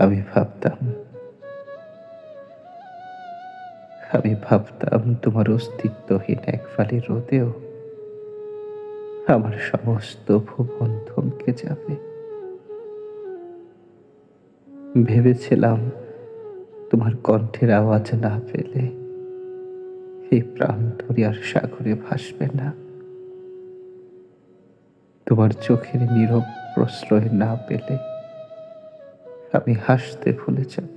আমি ভাবতাম আমি ভাবতাম তোমার অস্তিত্বহীন এক ফালি রোদেও আমার সমস্ত ভুবন থমকে যাবে। ভেবেছিলাম তোমার কণ্ঠের আওয়াজ না পেলে এই প্রাণ দরিয়ার সাগরে ভাসবে না। তোমার চোখের নীরব প্রশ্রয় না পেলে আমি হাসতে ভুলে যাব,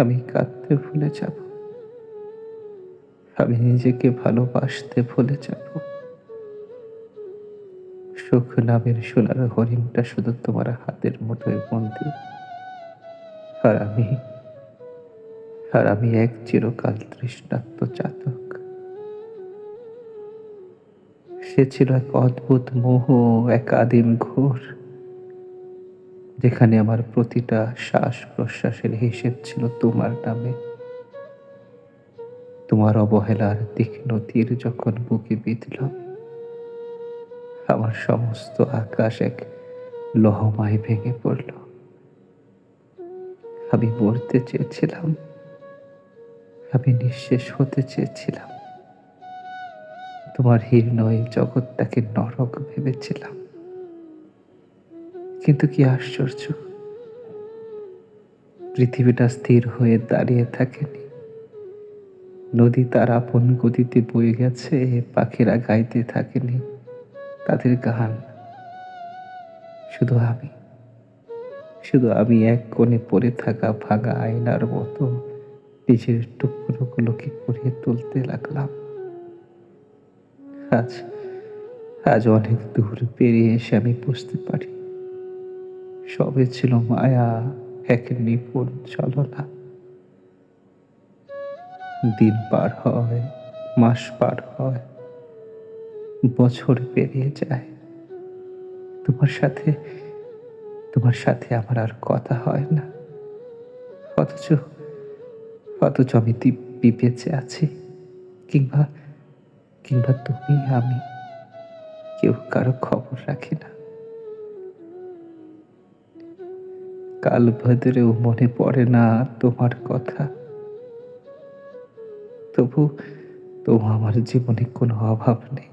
আমি কাঁদতে ভুলে যাব, আমি নিজেকে ভালোবাসতে ভুলে যাব। সুখ নামের সোনার হরিণটা শুধু তোমার হাতের মুঠোয় বন্দি, আর আমি এক চিরকাল তৃষ্ণার্ত চাতক। সে ছিল এক অদ্ভুত মোহ, এক আদিম ঘোর, যেখানে আমার প্রতিটা শ্বাস প্রশ্বাসের হিসেব ছিল তোমার নামে। তোমার অবহেলার তীক্ষ্ণ তীর যখন বুকে বিঁধল, আমার সমস্ত আকাশ এক লহমায় ভেঙে পড়ল। আমি মরতে চেয়েছিলাম, আমি নিঃশেষ হতে চেয়েছিলাম। তোমার হীর্ণয় জগৎটাকে নরক ভেবেছিলাম। কিন্তু কি আশ্চর্য, পৃথিবীটা স্থির হয়ে দাঁড়িয়ে থাকেনি। নদী তার আপন গতিতে বয়ে গেছে, পাখিরা গাইতে থাকেনি তাদের গান। শুধু আমি শুধু আমি এক কোণে পড়ে থাকা ভাঙা আয়নার মতো নিজের টুকরোগুলোকে করিয়ে তুলতে লাগলাম। আজ আজ অনেক দূর পেরিয়ে এসে আমি বুঝতে পারি, সবে ছিল মায়া, এক নিপুণ ছলনা। দিন পার হয়, মাস পার হয়, বছর পেরিয়ে যায়। তোমার সাথে আমার আর কথা হয় না। অথচ অথচ আমি দিব্যি বেঁচে আছি। কিংবা কিংবা তুমি, আমি কেউ কারো খবর রাখি না। কাল ভদ্রেও মনে পড়ে না তোমার কথা। তবু তবু আমার জীবনে কোনো অভাব নেই,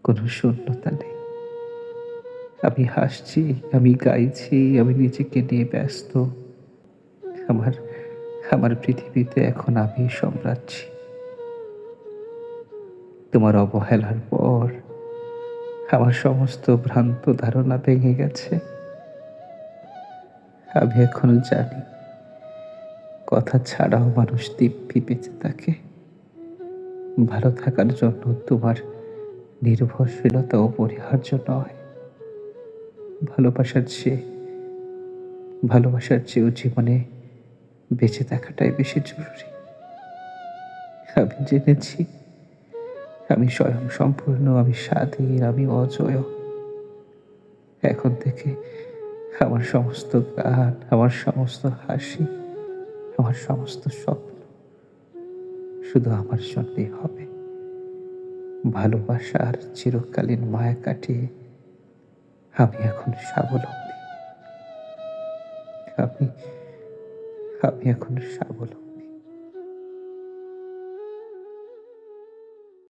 কোনো শূন্যতা নেই। আমি হাসছি, আমি গাইছি, আমি নিজেকে নিয়ে ব্যস্ত। আমার আমার পৃথিবীতে এখন আমি সম্রাজ্ঞী। তোমার অবহেলার পর আমার সমস্ত ভ্রান্ত ধারণা ভেঙে গেছে। আমি এখন জানি, কথা ছাড়াও মানুষ দিব্যি বেঁচে থাকে। ভালো থাকার জন্য তোমার নির্ভরশীলতা অপরিহার্য নয়। ভালোবাসার চেয়ে চেয়েও জীবনে বেঁচে থাকাটাই বেশি জরুরি। আমি জেনেছি আমি স্বয়ং সম্পূর্ণ, আমি স্বাধীন, আমি অজয়। এখন থেকে আমার সমস্ত গান, আমার সমস্ত হাসি, আমার সমস্ত স্বপ্ন শুধু আমার জন্যই হবে। ভালোবাসার চিরকালীন মায়া কাটিয়ে আমি এখন স্বাবলম্বী। আমি আমি এখন স্বাবলম্বী।